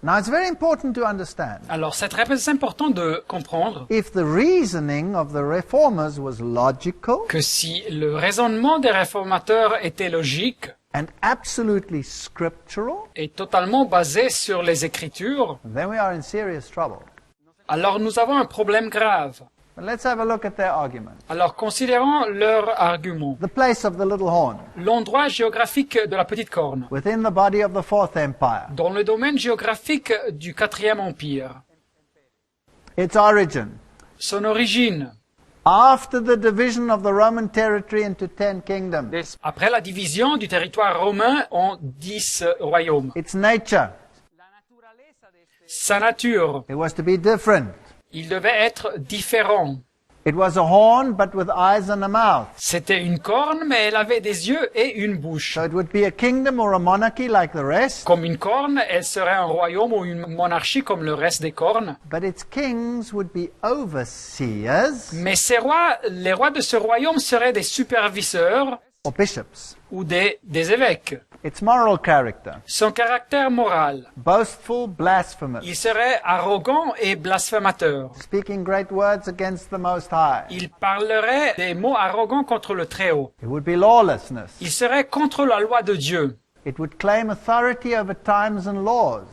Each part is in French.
Now it's very important to understand. Alors, c'est très important de comprendre If the reasoning of the reformers was logical que si le raisonnement des réformateurs était logique and absolutely scriptural, et totalement basé sur les Écritures, then we are in serious trouble. alors nous avons un problème grave. But let's have a look at their argument. Alors, considérons leur argument. The place of the little horn L'endroit géographique de la petite corne, within the body of the Fourth Empire. dans le domaine géographique du Quatrième Empire. Its origin. Son origine, After the division of the Roman territory into 10 kingdoms. après la division du territoire romain en 10 royaumes. Its nature. Sa nature, It was to be different. il devait être différent. It was a horn but with eyes and a mouth. C'était une corne, mais elle avait des yeux et une bouche. So it would be a kingdom or a monarchy like the rest, Comme une corne, elle serait un royaume ou une monarchie comme le reste des cornes. but its kings would be overseers Mais les rois de ce royaume seraient des superviseurs or bishops. ou des évêques. Its moral character. Son caractère moral, Boastful, blasphemous. il serait arrogant et blasphémateur. Speaking great words against the Most High. Il parlerait des mots arrogants contre le Très-Haut. It would be lawlessness. Il serait contre la loi de Dieu. It would claim authority over times and laws.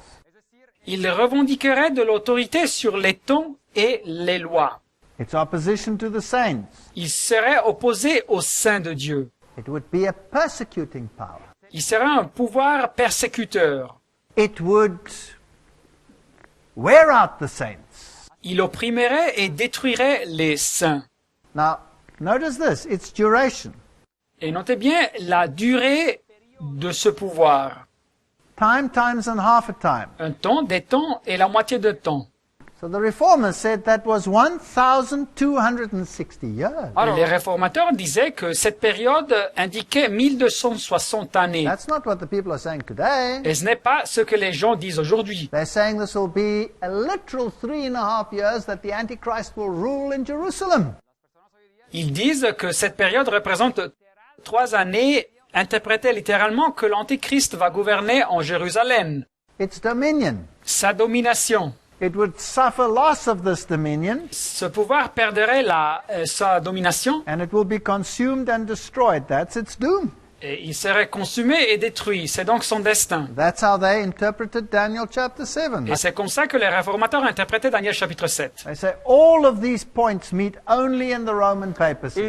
Il revendiquerait de l'autorité sur les temps et les lois. Its opposition to the saints. Il serait opposé au saint de Dieu. It would be a persecuting power. Il serait un pouvoir persécuteur. It would wear out the saints. Il opprimerait et détruirait les saints. Now, notice this, its duration. Et notez bien la durée de ce pouvoir. Time, times, and half a time. Un temps, des temps et la moitié de temps. So the reformers said that was 1,260 years. Les réformateurs disaient que cette période indiquait 1260 années. That's not what the people are saying today. Et ce n'est pas ce que les gens disent aujourd'hui. They're saying this will be a literal 3.5 years that the Antichrist will rule in Jerusalem. Ils disent que cette période représente 3 années, interprétées littéralement que l'Antéchrist va gouverner en Jérusalem. Its dominion. Sa domination. It would suffer loss of this dominion, Ce pouvoir perdrait sa domination and it will be consumed and destroyed. That's its doom. et il serait consumé et détruit. C'est donc son destin. That's how they interpreted Daniel chapter 7. Et c'est comme ça que les réformateurs interprétaient Daniel chapitre 7. They say all of these points meet only in the Roman papacy.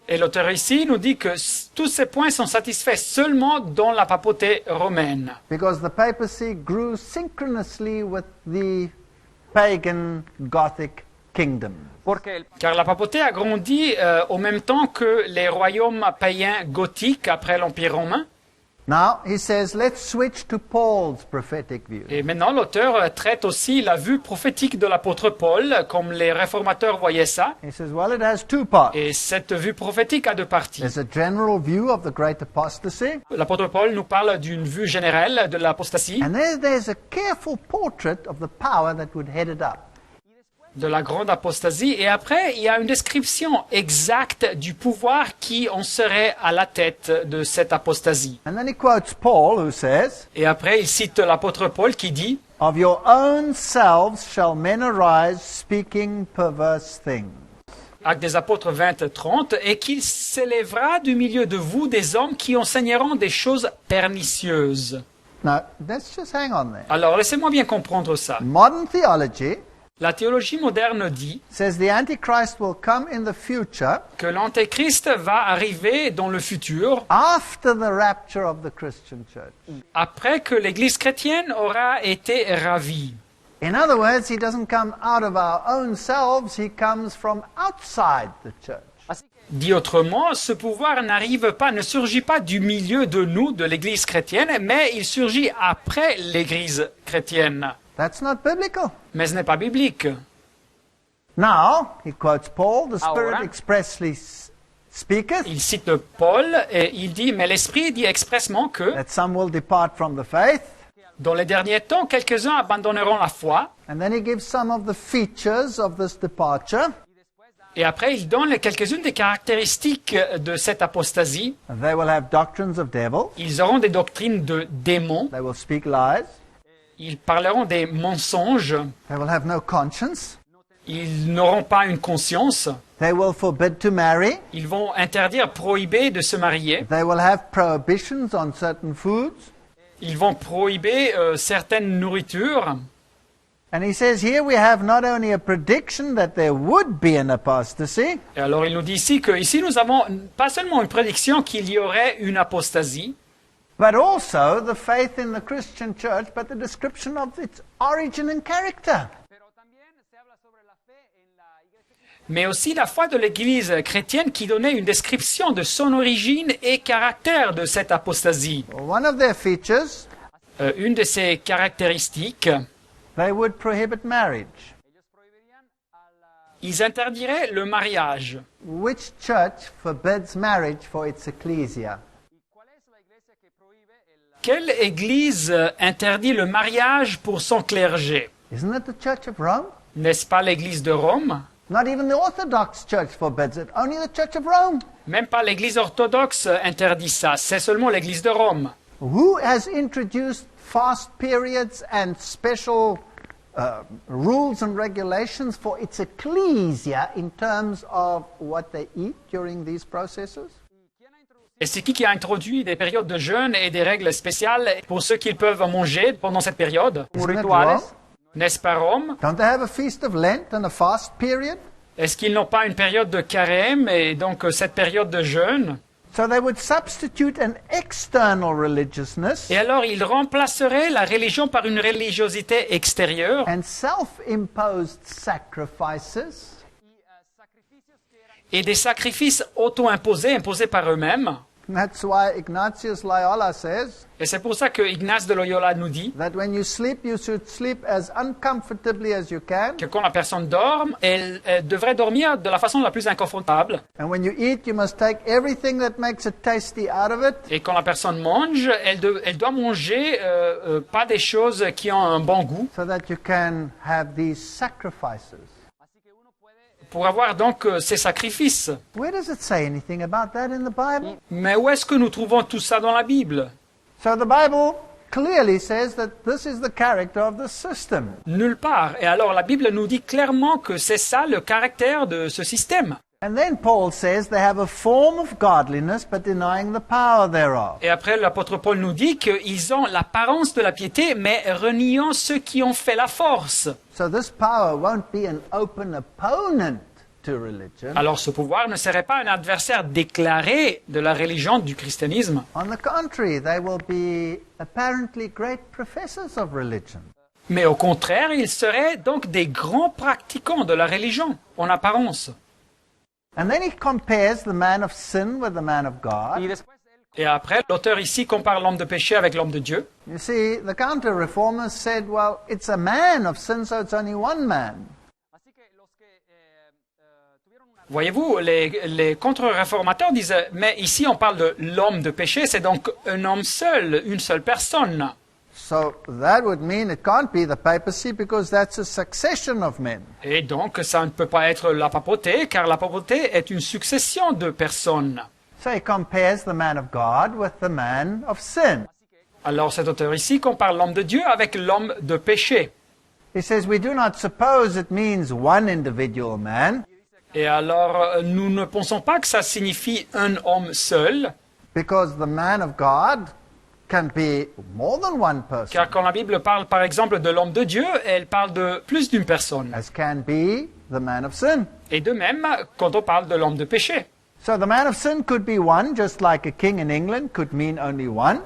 Et l'auteur ici nous dit que tous ces points sont satisfaits seulement dans la papauté romaine. Because the papacy grew synchronously with the pagan Gothic kingdom. Car la papauté a grandi au même temps que les royaumes païens gothiques après l'Empire romain. Now, he says, let's switch to Paul's prophetic view. Et maintenant, l'auteur traite aussi la vue prophétique de l'apôtre Paul, comme les réformateurs voyaient ça. He says, well, it has two parts. Et cette vue prophétique a deux parties. There's a general view of the great apostasy, L'apôtre Paul nous parle d'une vue générale de l'apostasie, and there's a careful portrait of the power that would head it up. de la grande apostasie, et après, il y a une description exacte du pouvoir qui en serait à la tête de cette apostasie. And then he quotes Paul, who says, Et après, il cite l'apôtre Paul qui dit of your own selves shall men arise speaking perverse things. Actes des apôtres 20-30, et qu'il s'élèvera du milieu de vous des hommes qui enseigneront des choses pernicieuses. Now, let's just hang on there. Alors, laissez-moi bien comprendre ça. Modern theology La théologie moderne dit says the Antichrist will come in the future que l'Antéchrist va arriver dans le futur, after the rapture of the Christian church. après que l'Église chrétienne aura été ravie. In other words, he doesn't come out of our own selves, he comes from outside the church. Dit autrement, ce pouvoir ne surgit pas du milieu de nous, de l'Église chrétienne, mais il surgit après l'Église chrétienne. That's not biblical. Mais ce n'est pas biblique. Now, he quotes Paul, the Spirit expressly speaketh, Il cite Paul et il dit, mais l'Esprit dit expressement que that some will depart from the faith, dans les derniers temps, quelques-uns abandonneront la foi. and then he gives some of the features of this departure. Et après, il donne quelques-unes des caractéristiques de cette apostasie. They will have doctrines of devils, Ils auront des doctrines de démons. they will speak lies, Ils parleront des mensonges. They will have no conscience. Ils n'auront pas une conscience. They will forbid to marry. Ils vont interdire, prohiber de se marier. They will have prohibitions on certain foods. Ils vont prohiber certaines nourritures. And he says here we have not only a prediction that there would be an apostasy, Et alors il nous dit ici que ici nous avons pas seulement une prédiction qu'il y aurait une apostasie, but also the faith in the Christian church, but the description of its origin and character. mais aussi la foi de l'Église chrétienne qui donnait une description de son origine et caractère de cette apostasie. One of their features, Une de ses caractéristiques, they would prohibit marriage. ils interdiraient le mariage. Which church forbids marriage for its ecclesia? Quelle Église interdit le mariage pour son clergé? Isn't it the Church of Rome? N'est-ce pas l'Église de Rome? Not even the Orthodox Church forbids it, only the Church of Rome. Même pas l'Église orthodoxe interdit ça, c'est seulement l'Église de Rome. Who has introduced fast periods and special rules and regulations for its ecclesia in terms of what they eat during these processes? Et c'est qui a introduit des périodes de jeûne et des règles spéciales pour ceux qu'ils peuvent manger pendant cette période? Isn't it Rome? N'est-ce pas Rome? Don't they have a feast of Lent and a fast period? Est-ce qu'ils n'ont pas une période de carême et donc cette période de jeûne? So they would substitute an external religiousness Et alors ils remplaceraient la religion par une religiosité extérieure and self-imposed sacrifices et des sacrifices auto-imposés, imposés par eux-mêmes. That's why Ignatius Loyola says Et c'est pour ça que Ignace de Loyola nous dit that when you should sleep as uncomfortably as you can, que quand la personne dorme, elle devrait dormir de la façon la plus inconfortable. and when you eat, you must take everything that makes it tasty out of it, Et quand la personne mange, elle doit manger pas des choses qui ont un bon goût, so that you can have these sacrifices. pour avoir donc ces sacrifices. Where does it say anything about that in the Bible? Mais où est-ce que nous trouvons tout ça dans la Bible? So the Bible clearly says that this is the character of the system. Nulle part. Et alors la Bible nous dit clairement que c'est ça le caractère de ce système. And then Paul says they have a form of godliness but denying the power thereof. Et après l'apôtre Paul nous dit qu'ils ont l'apparence de la piété, mais reniant ceux qui ont fait la force. So this power won't be an open opponent to religion. Alors ce pouvoir ne serait pas un adversaire déclaré de la religion du christianisme. On the contrary, they will be apparently great professors of religion. Mais au contraire, ils seraient donc des grands pratiquants de la religion, en apparence. And then he compares the man of sin with the man of God. Et après, l'auteur ici compare l'homme de péché avec l'homme de Dieu. You see, the counter-reformers said, well, it's a man of sin, so it's only one man. Voyez-vous, les contre-réformateurs disaient, mais ici on parle de l'homme de péché, c'est donc un homme seul, une seule personne. So that would mean it can't be the papacy because that's a succession of men. Et donc ça ne peut pas être la papauté, car la papauté est une succession de personnes. So he compares the man of God with the man of sin. Alors cet auteur ici compare l'homme de Dieu avec l'homme de péché. He says, we do not suppose it means one individual man, Et alors nous ne pensons pas que ça signifie un homme seul, because the man of God can be more than one person, car quand la Bible parle par exemple de l'homme de Dieu, elle parle de plus d'une personne. as can be the man of sin. Et de même quand on parle de l'homme de péché. So the man of sin could be one, just like a king in England could mean only one.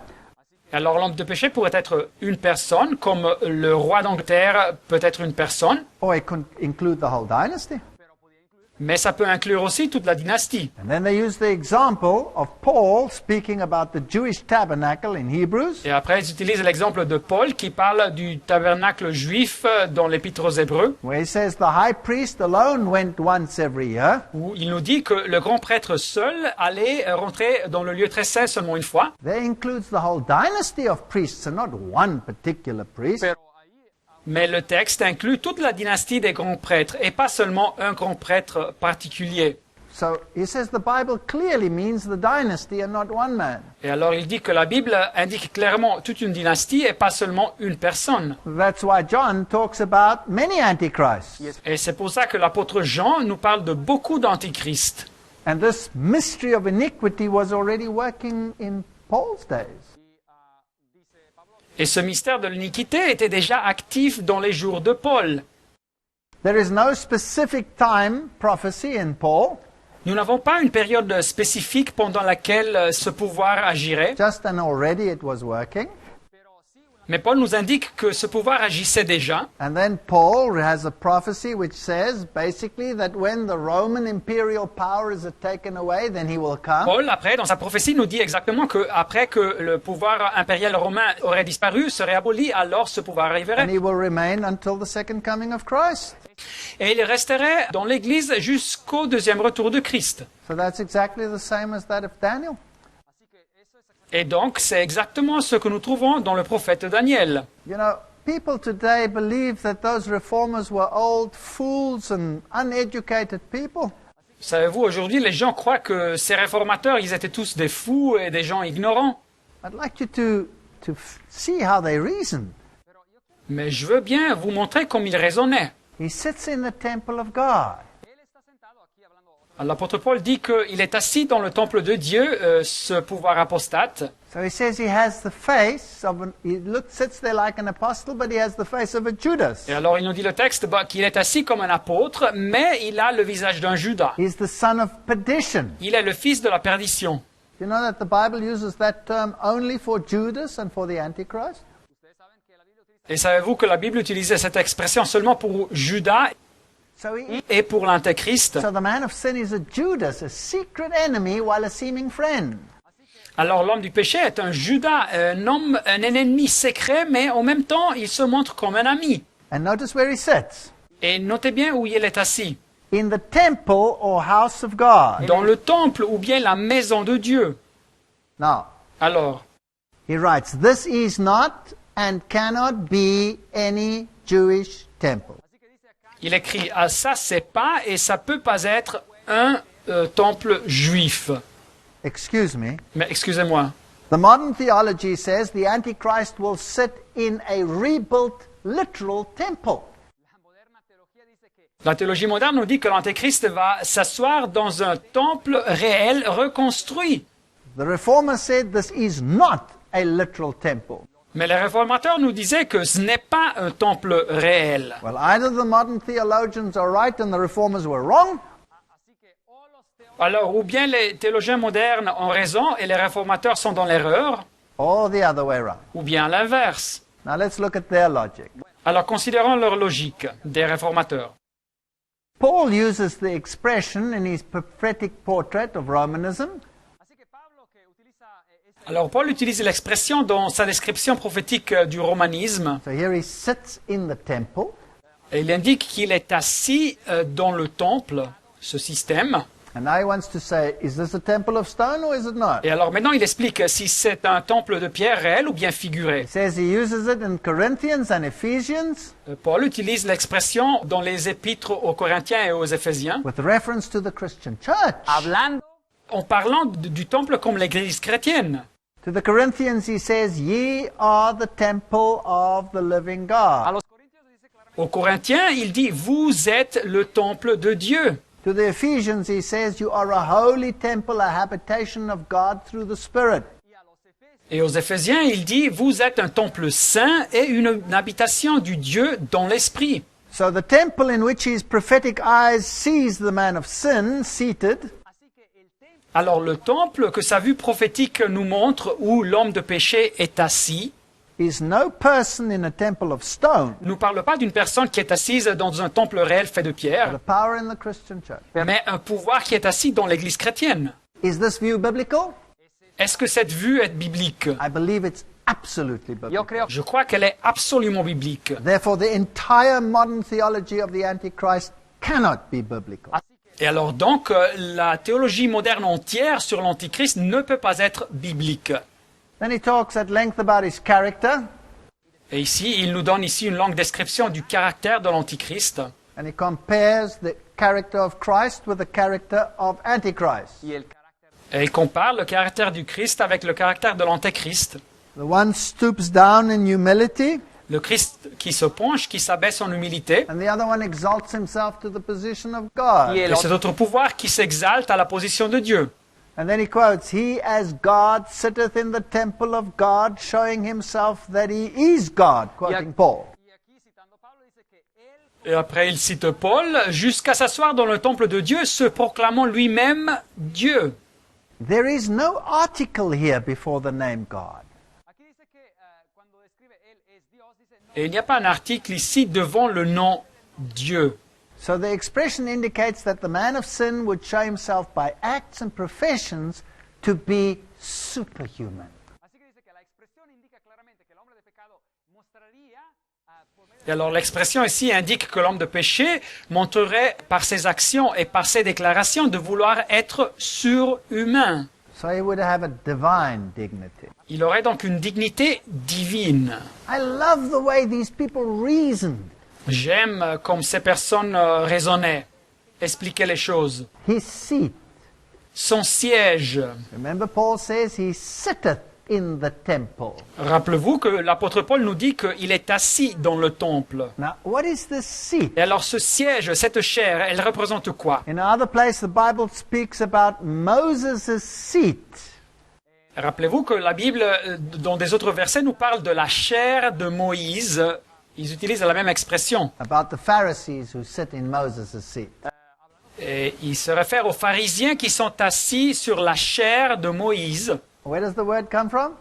Alors l'homme de péché pourrait être une personne, comme le roi d'Angleterre peut être une personne, Or it could include the whole dynasty. mais ça peut inclure aussi toute la dynastie. And then they use the example of Paul speaking about the Jewish tabernacle in Hebrews, Et après, ils utilisent l'exemple de Paul qui parle du tabernacle juif dans l'Épître aux Hébreux, where he says the high priest alone went once every year. où il nous dit que le grand prêtre seul allait rentrer dans le lieu très saint seulement une fois. That includes the whole dynasty of priests and not one particular priest. Mais le texte inclut toute la dynastie des grands prêtres et pas seulement un grand prêtre particulier. So he says the Bible clearly means the dynasty and not one man. Et alors il dit que la Bible indique clairement toute une dynastie et pas seulement une personne. That's why John talks about many antichrists. Et c'est pour ça que l'apôtre Jean nous parle de beaucoup d'antichrists. And this mystery of iniquity was already working in Paul's days. Et ce mystère de l'iniquité était déjà actif dans les jours de Paul. There is no specific time prophecy in Paul, Nous n'avons pas une période spécifique pendant laquelle ce pouvoir agirait, just and already it was working. mais Paul nous indique que ce pouvoir agissait déjà. And then Paul has a prophecy which says basically that when the Roman imperial power is taken away, then he will come. Paul, après, dans sa prophétie, nous dit exactement qu'après que le pouvoir impérial romain aurait disparu, serait aboli, alors ce pouvoir And arriverait. he will remain until the second coming of Christ. Et il resterait dans l'Église jusqu'au deuxième retour de Christ. So that's exactly the same as that of Daniel. Et donc, c'est exactement ce que nous trouvons dans le prophète Daniel. You know, people today believe that those reformers were old fools and uneducated people. Savez-vous, aujourd'hui, les gens croient que ces réformateurs, ils étaient tous des fous et des gens ignorants. I'd like you to see how they reasoned. Mais je veux bien vous montrer comme ils raisonnaient. He sits in the temple of God. L'apôtre Paul dit qu'il est assis dans le temple de Dieu, ce pouvoir apostate. So he says he has the face of sits there like an apostle, but he has the face of a Judas. Et alors il nous dit le texte qu'il est assis comme un apôtre, mais il a le visage d'un Judas. He's the son of perdition. Il est le fils de la perdition. You know that the Bible uses that term only for Judas and for the Antichrist? Et savez-vous que la Bible utilisait cette expression seulement pour Judas So, et pour l'Antéchrist? so the man of sin is a Judas, a secret enemy while a seeming friend. Alors l'homme du péché est un Judas, un ennemi secret, mais en même temps il se montre comme un ami. And notice where he sits. Et notez bien où il est assis. In the temple or house of God. Dans le temple ou bien la maison de Dieu. Now, Alors, he writes, this is not and cannot be any Jewish temple. il écrit « Ah, ça c'est pas et ça peut pas être un temple juif. » Excuse me. Mais excusez-moi. The modern theology says the Antichrist will sit in a rebuilt literal temple. La théologie moderne nous dit que l'Antéchrist va s'asseoir dans un temple réel reconstruit. The Reformer said this is not a literal temple. Mais les réformateurs nous disaient que ce n'est pas un temple réel. Well, either the modern theologians are right and the Reformers were wrong, Alors, ou bien les théologiens modernes ont raison et les réformateurs sont dans l'erreur, or the other way around. ou bien l'inverse. Now let's look at their logic. Alors, considérons leur logique des réformateurs. Paul uses the expression in his prophetic portrait of Romanism. Alors, Paul utilise l'expression dans sa description prophétique du romanisme. So here he sits in the temple, Et il indique qu'il est assis dans le temple, ce système. and now he wants to say, is this a temple of stone or is it not? Et alors maintenant, il explique si c'est un temple de pierre réel ou bien figuré. He says he uses it in Corinthians and Ephesians Paul utilise l'expression dans les épîtres aux Corinthiens et aux Éphésiens, with reference to the Christian church. en parlant du temple comme l'Église chrétienne. To the Corinthians he says, ye are the temple of the living God. Aux Corinthiens, il dit, vous êtes le temple de Dieu. To the Ephesians he says, you are a holy temple, a habitation of God through the Spirit. Et aux Éphésiens, il dit, vous êtes un temple saint et une habitation du Dieu dans l'esprit. So the temple in which his prophetic eyes sees the man of sin seated Alors le temple que sa vue prophétique nous montre, où l'homme de péché est assis, is no person in a temple of stone, ne nous parle pas d'une personne qui est assise dans un temple réel fait de but pierre, a power in the Christian church. mais un pouvoir qui est assis dans l'Église chrétienne. Is this view biblical? Est-ce que cette vue est biblique? I believe it's absolutely biblical. Je crois qu'elle est absolument biblique. Therefore, the entire modern theology of the Antichrist cannot be biblical. Et alors donc, la théologie moderne entière sur l'Antichrist ne peut pas être biblique. Then he talks at length about his character, Et ici, il nous donne ici une longue description du caractère de l'Antichrist. And he compares the character of Christ with the character of Antichrist. Et il compare le caractère du Christ avec le caractère de l'Antéchrist. The one stoops down in humility, Le Christ qui se penche, qui s'abaisse en humilité, and the other one exalts himself to the position of God. et cet autre pouvoir qui s'exalte à la position de Dieu. And then he quotes, He as God sitteth in the temple of God, showing himself that he is God, quoting Paul. Et après, il cite Paul, jusqu'à s'asseoir dans le temple de Dieu, se proclamant lui-même Dieu. There is no article here before the name God. Et il n'y a pas un article ici devant le nom Dieu. So the expression indicates that the man of sin would show himself by acts and professions to be superhuman. Et alors l'expression ici indique que l'homme de péché montrerait par ses actions et par ses déclarations de vouloir être surhumain. So he would have a divine dignity. Il aurait donc une dignité divine. I love the way these people reasoned. J'aime comme ces personnes raisonnaient, expliquaient les choses. His seat. Son siège. Remember, Paul says he sitteth in the temple. Rappelez-vous que l'apôtre Paul nous dit qu'il est assis dans le temple. Now, what is this seat? Et alors ce siège, cette chair, elle représente quoi? In another place, the Bible speaks about Moses' seat. Rappelez-vous que la Bible, dans des autres versets, nous parle de la chair de Moïse. Ils utilisent la même expression. About the Pharisees who sit in Moses' seat. Et il se réfère aux pharisiens qui sont assis sur la chair de Moïse. Where does the word come from?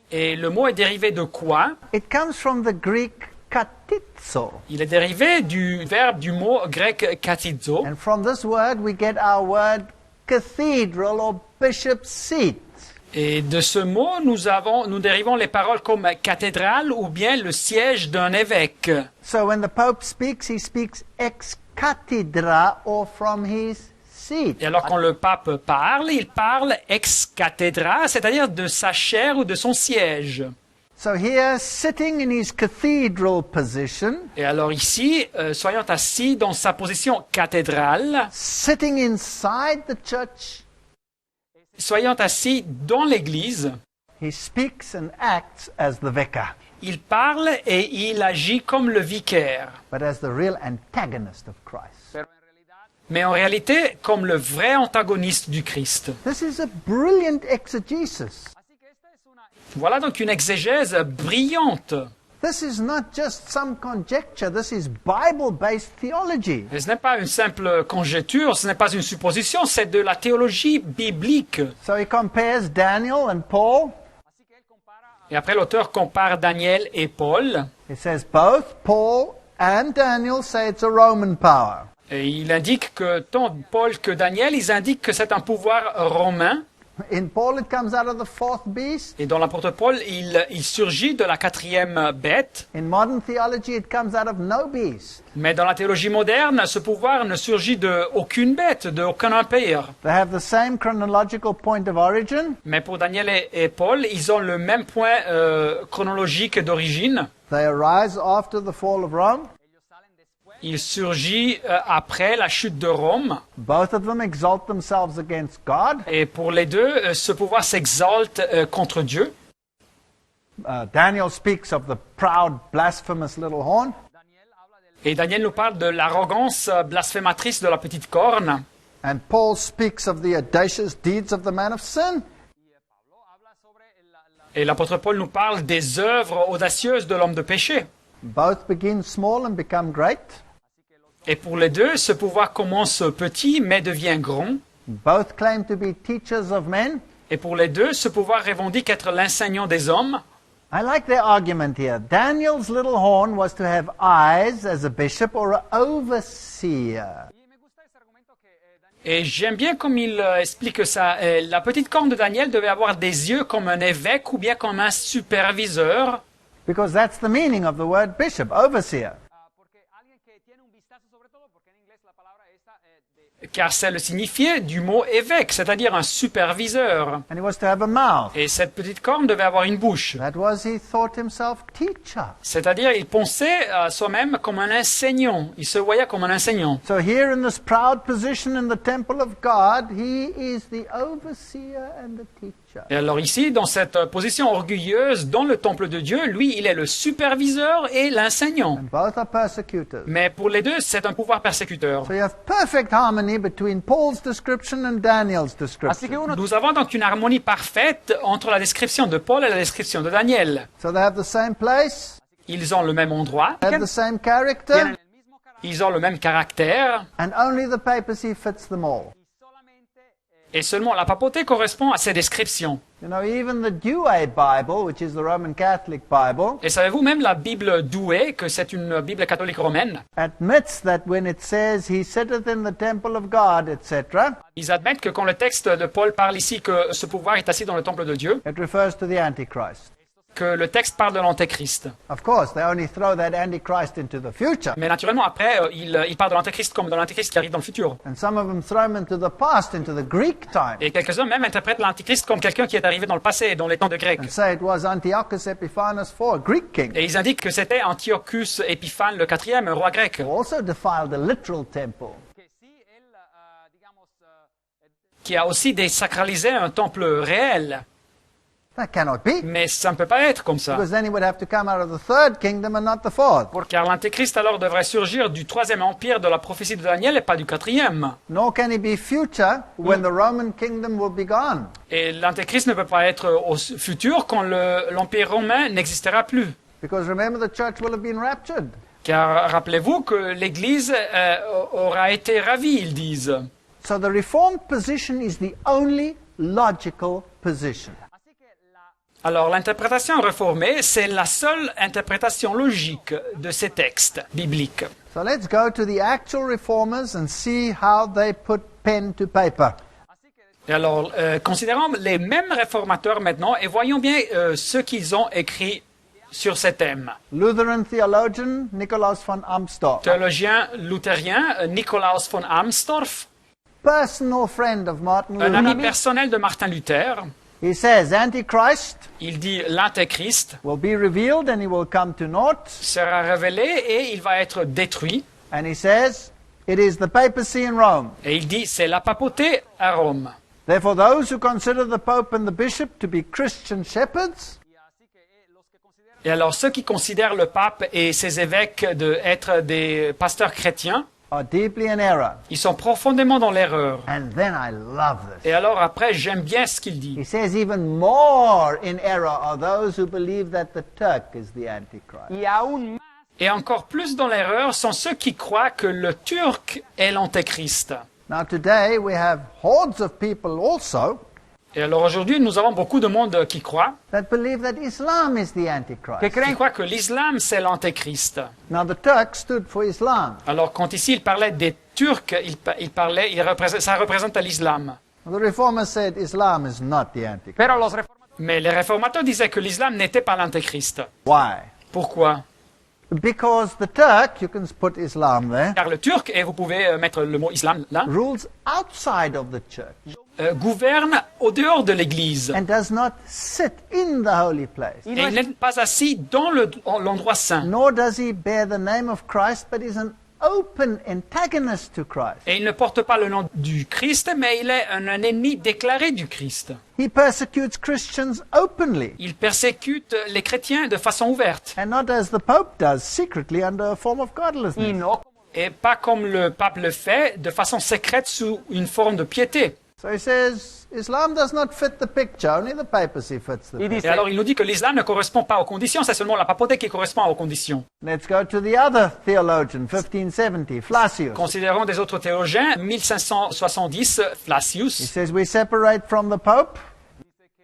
Et le mot est dérivé de quoi? It comes from the Greek katizo. Il est dérivé du verbe du mot grec katizo. And from this word, we get our word cathedral or bishop's seat. Et de ce mot, nous dérivons les paroles comme cathédrale ou bien le siège d'un évêque. So when the Pope speaks, he speaks ex cathedra or from his seat. Et alors quand le pape parle, il parle ex cathedra, c'est-à-dire de sa chaire ou de son siège. So here, sitting in his cathedral position, Et alors ici, soyons assis dans sa position cathédrale, sitting inside the church, soyons assis dans l'église, he speaks and acts as the vicar, il parle et il agit comme le vicaire, but as the real antagonist of Christ. mais en réalité comme le vrai antagoniste du Christ. This is a brilliant exegesis. Voilà donc une exégèse brillante. This is not just some conjecture, this is Bible-based theology. Et ce n'est pas une simple conjecture, ce n'est pas une supposition, c'est de la théologie biblique. So he compares Daniel and Paul. Et après, l'auteur compare Daniel et Paul. He says both Paul and Daniel say it's a Roman power. Et il indique que tant Paul que Daniel, ils indiquent que c'est un pouvoir romain. In Paul, it comes out of the fourth beast. Et dans l'apôtre Paul, il surgit de la quatrième bête. In modern theology, it comes out of no beast. Mais dans la théologie moderne, ce pouvoir ne surgit d'aucune bête, d'aucun empire. They have the same chronological point of origin. Mais pour Daniel et Paul, ils ont le même point chronologique d'origine. They arise after the fall of Rome. Il surgit après la chute de Rome. Both of them exalt themselves against God. Et pour les deux, ce pouvoir s'exalte contre Dieu. Daniel speaks of the proud, blasphemous little horn. Et Daniel nous parle de l'arrogance blasphématrice de la petite corne. And Paul speaks of the audacious deeds of the man of sin. Et l'apôtre Paul nous parle des œuvres audacieuses de l'homme de péché. Both begin small and become great. Et pour les deux, ce pouvoir commence petit mais devient grand. Both claim to be teachers of men. Et pour les deux, ce pouvoir revendique être l'enseignant des hommes. I like their argument here. Daniel's little horn was to have eyes as a bishop or an overseer. Et j'aime bien comme il explique ça. La petite corne de Daniel devait avoir des yeux comme un évêque ou bien comme un superviseur. Because that's the meaning of the word bishop, overseer. car c'est le signifié du mot évêque, c'est-à-dire un superviseur. And he was to have a mouth. Et cette petite corne devait avoir une bouche. That was, he thought himself teacher. C'est-à-dire, il pensait à soi-même comme un enseignant. Il se voyait comme un enseignant. So here in this proud position in the temple of God, he is the overseer and the teacher. Et alors ici, dans cette position orgueilleuse, dans le temple de Dieu, lui, il est le superviseur et l'enseignant. And both are persecutors. Mais pour les deux, c'est un pouvoir persécuteur. So you have perfect harmony between Paul's description and Daniel's Así que description. uno Nous avons donc une harmonie parfaite entre la description de Paul et la description de Daniel. So they have the same place, Ils ont le même endroit, they have the same character, tienen el mismo carácter ils ont le même caractère, and only the papacy fits them all. y solamente et seulement la papauté correspond à ces descriptions. You know, even the Douay Bible, which is the Roman Catholic Bible, Et savez-vous, même la Bible Douay, que c'est une Bible catholique romaine, admits that when it says he sitteth in the temple of God, etc., ils admettent que quand le texte de Paul parle ici que ce pouvoir est assis dans le temple de Dieu, it refers to the Antichrist. que le texte parle de l'Antéchrist. Of course, they only throw that Antichrist into the future. Mais naturellement, après, il parle de l'Antéchrist comme de l'Antéchrist qui arrive dans le futur. And some of them throw him into the past, into the Greek time, Et quelques-uns même interprètent l'Antéchrist comme quelqu'un qui est arrivé dans le passé, dans les temps de Grecs. and say it was Antiochus Epiphanes IV, a Greek king, Et ils indiquent que c'était Antiochus Épiphane le quatrième, roi grec, who also defiled the literal temple. que sí él digamos qui a aussi désacralisé un temple réel. That cannot be, Mais ça ne peut pas être comme ça. because then he would have to come out of the third kingdom and not the fourth. Car l'Antéchrist alors devrait surgir du troisième empire de la prophétie de Daniel et pas du quatrième. Nor can he be future when the Roman kingdom will be gone. Et l'Antéchrist ne peut pas être au futur quand l'empire romain n'existera plus. Because remember, the church will have been raptured. Car rappelez-vous que l'Église aura été ravie, ils disent. So the Reformed position is the only logical position. así que la Alors l'interprétation réformée, c'est la seule interprétation logique de ces textes bibliques. So let's go to the actual reformers and see how they put pen to paper. así que Et alors, considérons les mêmes réformateurs maintenant et voyons bien ce qu'ils ont écrit sur ces thèmes. Lutheran theologian Nikolaus von Amstorff, Théologien luthérien Nikolaus von Amstorff, personal friend of Martin un ami Luther, personnel de Martin Luther, he says Antichrist il dit l'Antéchrist will be revealed and he will come to naught. sera révélé et il va être détruit. And he says it is the papacy in Rome. Et il dit c'est la papauté à Rome. Therefore, those who consider the Pope and the Bishop to be Christian shepherds y así que los que consideran Et alors ceux qui considèrent le pape et ses évêques d'être des pasteurs chrétiens, are deeply in error. ils sont profondément dans l'erreur. And then I love this. Et alors après, j'aime bien ce qu'il dit. He says even more in error are those who believe that the Turk is the Antichrist. y aún más Et encore plus dans l'erreur sont ceux qui croient que le Turc est l'Antéchrist. Now today we have hordes of people also Et alors aujourd'hui, nous avons beaucoup de monde qui croit, that believe that Islam is the Antichrist. que qui creen croit que l'islam c'est l'Antéchrist. Now the Turk stood for Islam. Alors quand ici il parlait des Turcs, ça représente l'islam. The Reformers said Islam is not the Antichrist. pero los reformadores Mais les réformateurs disaient que l'islam n'était pas l'Antéchrist. Why? Pourquoi? Because the Turk, you can put Islam there, Car le Turc, et vous pouvez mettre le mot islam là, rules outside of the church gouverne au dehors de l'Église. and does not sit in the holy place. Et il n'est pas assis dans l'endroit saint. Nor does he bear the name of Christ, but is an open antagonist to Christ. Et il ne porte pas le nom du Christ, mais il est un ennemi déclaré du Christ. He persecutes Christians openly, Il persécute les chrétiens de façon ouverte. and not as the Pope does, secretly under a form of y godlessness. no como Et pas comme le pape le fait, de façon secrète sous une forme de piété. So he says, Islam does not fit the picture, only the papacy fits the y picture. Et alors il nous dit que l'islam ne correspond pas aux conditions, c'est seulement la papauté qui correspond aux conditions. Let's go to the other theologian, 1570, Flacius. Considérons des autres théologiens, 1570, He Flacius, says we separate from the Pope dice que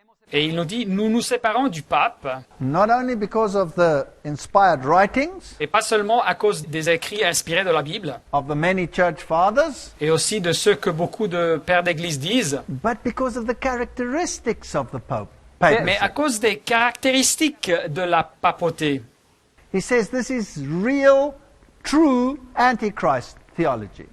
hemos et il nous dit, nous nous séparons du pape, not only because of the inspired writings et pas seulement à cause des écrits inspirés de la Bible, of the many church fathers, et aussi de ce que beaucoup de pères d'église disent, but because of the characteristics of the Pope. mais à cause des caractéristiques de la papauté. He says this is real, true Antichrist theology.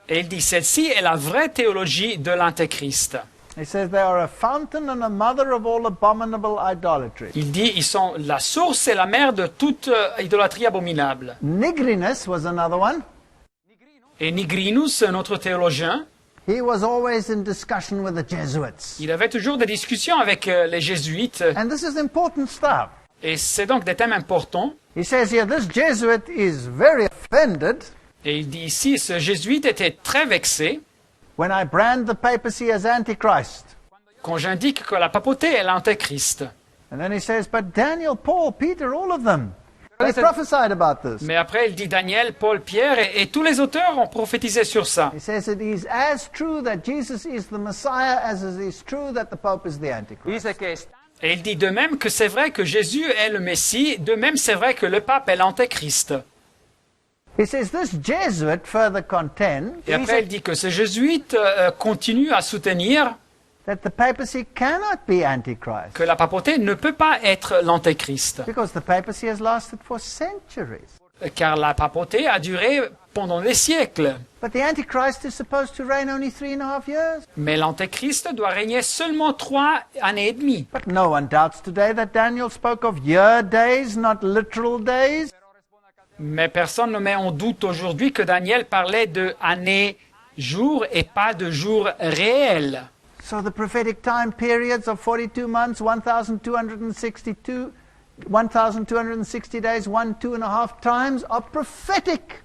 Et il dit, celle-ci est la vraie théologie de l'Antéchrist. He says they are a fountain and a mother of all abominable idolatry. Il dit, ils sont la source et la mère de toute idolâtrie abominable. Nigrinus was another one. Et Nigrinus, un autre théologien, He was always in discussion with the Jesuits. il avait toujours des discussions avec les jésuites. And this is important stuff. Et c'est donc des thèmes importants. He says here, this Jesuit is very offended Et il dit ici, ce jésuite était très vexé when I brand the papacy as Antichrist. quand j'indique que la papauté est l'Antéchrist. And then he says, but Daniel, Paul, Peter, all of them, they prophesied about this. Mais après, il dit Daniel, Paul, Pierre et tous les auteurs ont prophétisé sur ça. He says it is as true that Jesus is the Messiah as it is true that the Pope is the Antichrist. Dice que es Et il dit de même que c'est vrai que Jésus est le Messie, de même c'est vrai que le pape est l'Antéchrist. He says this Jesuit further contends Et après, il dit que ce jésuite continue à soutenir that the papacy cannot be Antichrist que la papauté ne peut pas être l'Antéchrist, because the papacy has lasted for centuries. car la papauté a duré pendant des siècles. But the Antichrist is supposed to reign only 3.5 years. Mais l'Antéchrist doit régner seulement 3 années et demie. But no one doubts today that Daniel spoke of year days, not literal days. Mais personne ne met en doute aujourd'hui que Daniel parlait de années, jours et pas de jours réels. So the prophetic time periods of 42 months, 1,262 1,260 days, 2.5 times are prophetic.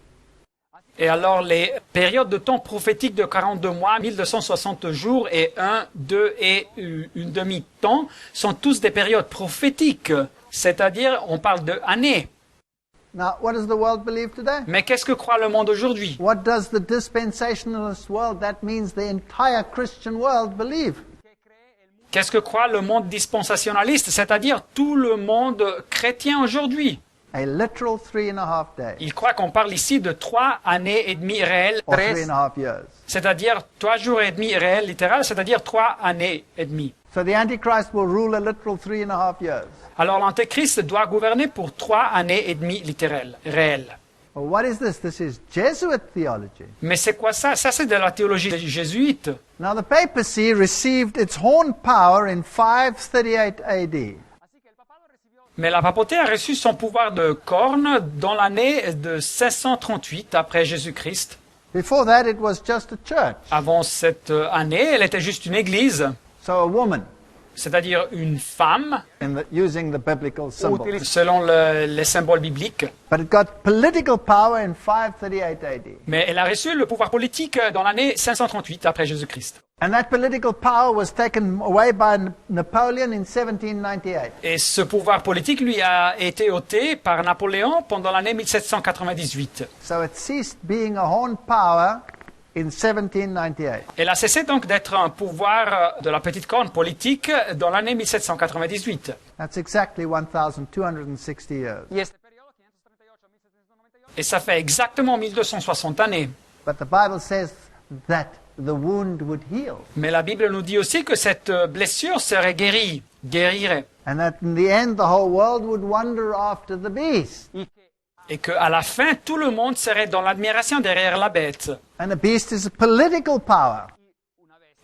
Et alors les périodes de temps prophétiques de 42 mois, 1260 jours et 1, 2 et une demi-temps sont tous des périodes prophétiques. C'est-à-dire, on parle de années. Now, what does the world believe today? Mais qu'est-ce que croit le monde aujourd'hui? What does the dispensationalist world, that means the entire Christian world, believe? Qu'est-ce que croit le monde dispensationaliste, c'est-à-dire tout le monde chrétien aujourd'hui? A literal 3.5 days, Il croit qu'on parle ici de 3 années et demie réelles, or 3.5 years. c'est-à-dire 3 jours et demi réels littéral, c'est-à-dire 3 années et demie. So the Antichrist will rule a literal 3.5 years. Alors l'Antéchrist doit gouverner pour 3 années et demie littérales, réelles. Well, what is this? This is Jesuit theology. Mais c'est quoi ça? Ça, c'est de la théologie jésuite. Now, the papacy received its horn power in 538 AD. Mais la papauté a reçu son pouvoir de corne dans l'année de 1638 après Jésus-Christ. Before that, it was just a church. Avant cette année, elle était juste une église, So a woman, c'est-à-dire une femme, using the biblical symbol. selon les symboles bibliques. But it got political power in 538 AD. Mais elle a reçu le pouvoir politique dans l'année 538 après Jésus-Christ. And that political power was taken away by Napoleon in 1798. Et ce pouvoir politique lui a été ôté par Napoléon pendant l'année 1798. So it ceased being a horn power in 1798. Elle a cessé donc d'être un pouvoir de la petite corne politique dans l'année 1798. That's exactly 1,260 years. y este periodo, 538 a 1798, Et ça fait exactement 1260 années. But the Bible says that the wound would heal. Mais la Bible nous dit aussi que cette blessure serait guérie, guérirait. And that in the end, the whole world would wander after the beast. y que Et qu'à la fin, tout le monde serait dans l'admiration derrière la bête. And the beast is a political power.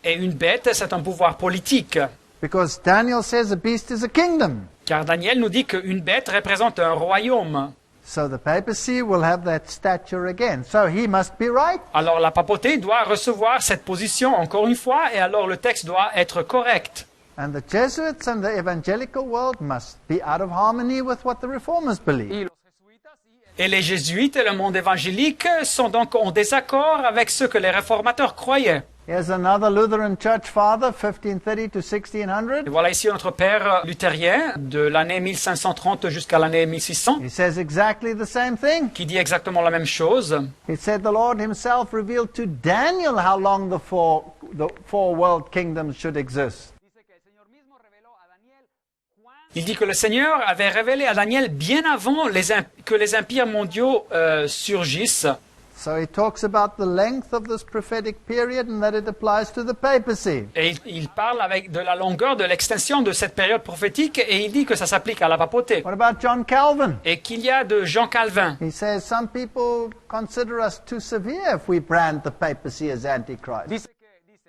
Et une bête, c'est un pouvoir politique. Because Daniel says a beast is a kingdom. Car Daniel nous dit qu'une bête représente un royaume. So the papacy will have that stature again. So he must be right. Alors la papauté doit recevoir cette position encore une fois, et alors le texte doit être correct. And the Jesuits and the evangelical world must be out of harmony with what the reformers believe. y los jesuitas y Et les jésuites et le monde évangélique sont donc en désaccord avec ce que les réformateurs croyaient. Here's another Lutheran church father, 1530 to 1600. Et voilà ici notre père luthérien de l'année 1530 jusqu'à l'année 1600 He says exactly the same thing. qui dit exactement la même chose. He said the Lord himself revealed to Daniel how long the four world kingdoms should exist. dice que el Señor mismo reveló a Daniel Il dit que le Seigneur avait révélé à Daniel bien avant que les empires mondiaux surgissent. So he talks about the length of this prophetic period and that it applies to the papacy. Et il parle avec de la longueur, de l'extension de cette période prophétique et il dit que ça s'applique à la papauté. What about John Calvin? Et qu'il y a de Jean Calvin. He says some people consider us too severe if we brand the papacy as Antichrist. Dice,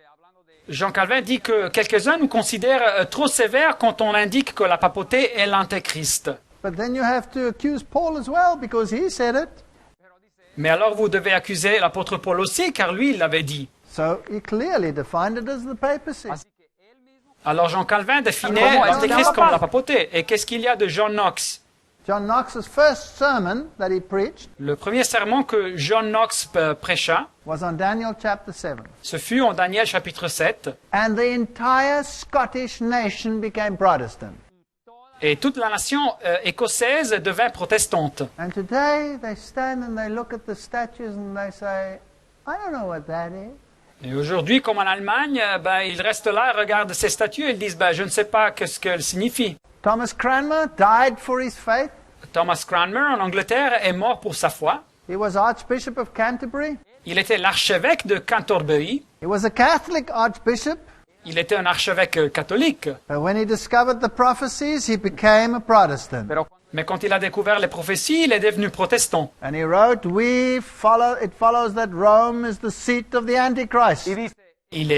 hablando de... Jean Calvin dit que quelques-uns nous considèrent trop sévères quand on indique que la papauté est l'antéchrist. But then you have to accuse Paul as well because he said it. Mais alors vous devez accuser l'apôtre Paul aussi, car lui, il l'avait dit. So he clearly defined it as the papacy. Así que él mismo... Alors Jean Calvin définit Comment l'antéchrist est-ce comme qu'il la papauté. Et qu'est-ce qu'il y a de John Knox? John Knox's first sermon that he preached Le premier sermon que John Knox prêcha, was on Daniel chapter 7. ce fut en Daniel chapitre 7. And the entire Scottish nation became Protestant. Et toute la nation écossaise devint protestante. And today they stand and they look at the statues and they say, I don't know what that is. Et aujourd'hui, comme en Allemagne, ils restent là, regardent ces statues et ils disent, je ne sais pas ce qu'elles signifient. Thomas Cranmer died for his faith. Thomas Cranmer, en Angleterre, est mort pour sa foi. He was Archbishop of Canterbury. Il était l'archevêque de Canterbury. He was a Catholic archbishop. Il était un archevêque catholique. But when he discovered the prophecies, he became a Protestant. Pero Mais quand il a découvert les prophéties, il est devenu protestant. And he wrote, it follows that Rome is the seat of the Antichrist. y dice, Il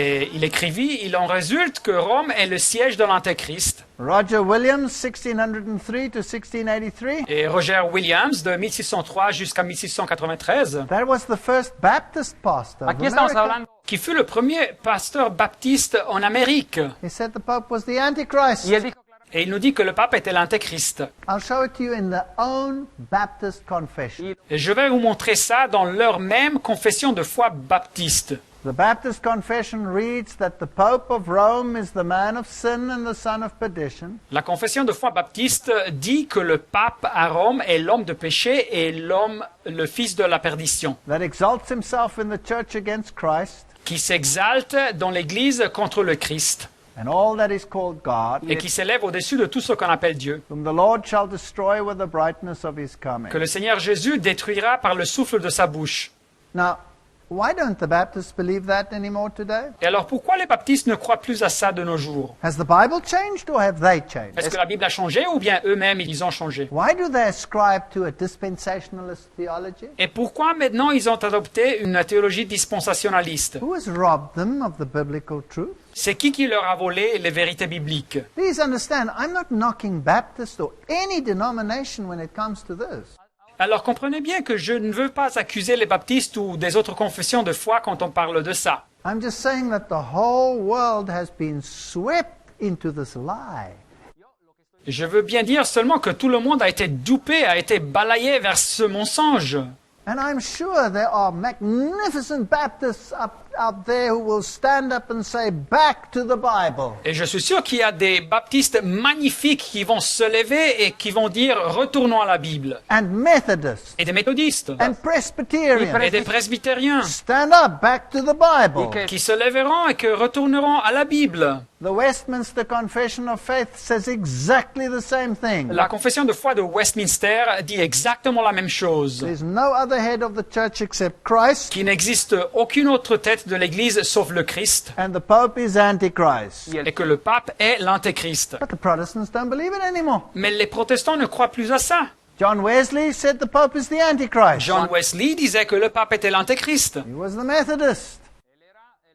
écrivit, il en résulte que Rome est le siège de l'Antéchrist. Roger Williams, 1603 to 1683. Et Roger Williams, de 1603 jusqu'à 1693, That was the first Baptist pastor of aquí estamos America. hablando... qui fut le premier pasteur baptiste en Amérique. He said the Pope was the Antichrist. Y él dijo claramente, Et il nous dit que le pape était l'Antéchrist. I'll show it to you in their own Baptist confession. Et je vais vous montrer ça dans leur même confession de foi baptiste. The Baptist confession reads that the Pope of Rome is the man of sin and the son of perdition, La confession de foi baptiste dit que le pape à Rome est l'homme de péché et le fils de la perdition, that exalts himself in the church against Christ, qui s'exalte dans l'Église contre le Christ and all that is called God, et qui s'élève au-dessus de tout ce qu'on appelle Dieu, whom the Lord shall destroy with the brightness of his coming. que le Seigneur Jésus détruira par le souffle de sa bouche. Now, why don't the Baptists believe that anymore today? Et alors pourquoi les baptistes ne croient plus à ça de nos jours? Has the Bible changed or have they changed? Est-ce que la Bible a changé ou bien eux-mêmes ils ont changé? Why do they ascribe to a dispensationalist theology? Et pourquoi maintenant ils ont adopté une théologie dispensationaliste? Who has robbed them of the biblical truth? C'est qui leur a volé les vérités bibliques? Please understand, I'm not knocking Baptist or any denomination when it comes to this. Alors comprenez bien que je ne veux pas accuser les baptistes ou des autres confessions de foi quand on parle de ça. I'm just saying that the whole world has been swept into this lie. Je veux bien dire seulement que tout le monde a été dupé, a été balayé vers ce mensonge. And I'm sure there are magnificent Baptists out there who will stand up and say, back to the Bible. Et je suis sûr qu'il y a des baptistes magnifiques qui vont se lever et qui vont dire retournons à la Bible. And Methodists Et des méthodistes and Presbyterians. et des presbytériens Stand up, back to the Bible. que- qui se lèveront et qui retourneront à la Bible. The Westminster Confession of Faith says exactly the same thing. La confession de foi de Westminster dit exactement la même chose. There's no other head of the church except Christ, Qu'il n'existe aucune autre tête de l'Église sauf le Christ and the Pope is Antichrist. et que le pape est l'antéchrist. But the Protestants don't believe it anymore. Mais les protestants ne croient plus à ça. John Wesley said the Pope is the Antichrist. John Wesley disait que le pape était l'antéchrist. He was the Methodist.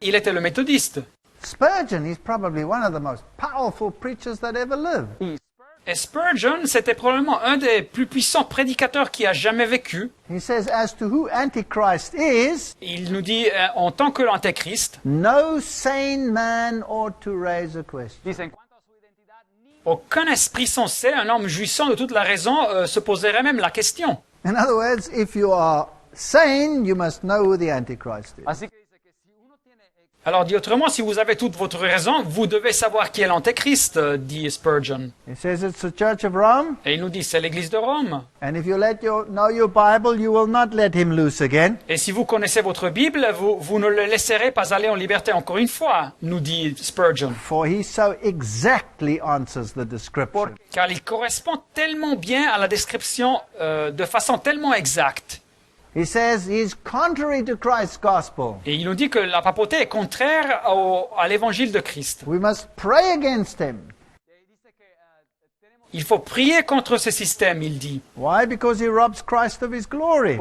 Il était le méthodiste. Spurgeon is probably one of the most powerful preachers that ever lived. Et Spurgeon, c'était probablement un des plus puissants prédicateurs qui a jamais vécu. He says, as to who Antichrist is, Il nous dit, en tant que l'antéchrist, no sane man ought to raise a question. Dice, en cuanto a su identidad, ni aucun esprit sensé, un homme jouissant de toute la raison, se poserait même la question. In other words, if you are sane, you must know who the Antichrist is. así que dice que si uno tiene Alors, dit autrement, si vous avez toute votre raison, vous devez savoir qui est l'antéchrist, dit Spurgeon. He says it's the Church of Rome, Et il nous dit, c'est l'Église de Rome. and if you know your Bible, you will not let him loose again. Et si vous connaissez votre Bible, vous ne le laisserez pas aller en liberté encore une fois, nous dit Spurgeon. For he so exactly answers the description. Car il correspond tellement bien à la description de façon tellement exacte. He says he's contrary to Christ's gospel. Et il nous dit que la papauté est contraire à l'évangile de Christ. We must pray against him. Il faut prier contre ce système, il dit. Why? Because he robs Christ of his glory.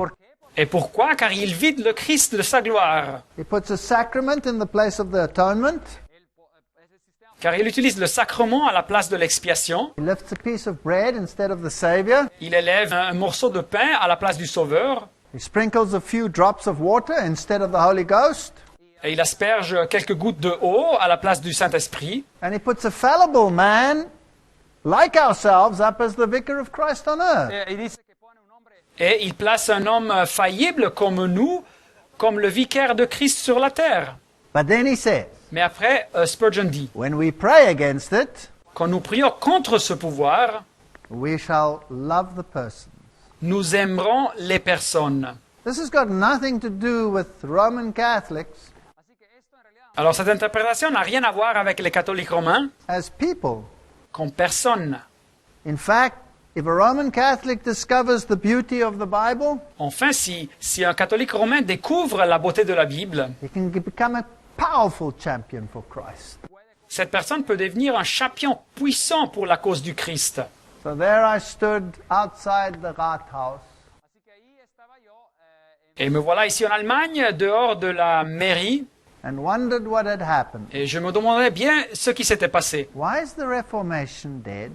Et pourquoi? Car il vide le Christ de sa gloire. He puts a sacrament in the place of the atonement. Car il utilise le sacrement à la place de l'expiation. He lifts a piece of bread instead of the Savior. Il élève un morceau de pain à la place du Sauveur. He sprinkles a few drops of water instead of the Holy Ghost. Et il asperge quelques gouttes de eau à la place du Saint-Esprit. And he puts a fallible man, like ourselves, up as the vicar of Christ on earth. Y dice que pone un hombre Et il place un homme faillible comme nous, comme le vicaire de Christ sur la terre. But then he says, Mais après, Spurgeon dit, when we pray against it, quand nous prions contre ce pouvoir, we shall love the person. nous aimerons les personnes. This has got nothing to do with Roman Catholics así que esto en realidad Alors cette interprétation n'a rien à voir avec les catholiques romains as people. comme personne. In fact, if a Roman Catholic discovers the beauty of the Bible, Enfin, si un catholique romain découvre la beauté de la Bible, he can become a powerful champion for Christ. cette personne peut devenir un champion puissant pour la cause du Christ. So there I stood outside the Rathaus, así que ahí estaba yo Et me voilà ici en Allemagne, dehors de la mairie, and wondered what had happened. et je me demandais bien ce qui s'était passé. Why is the Reformation dead?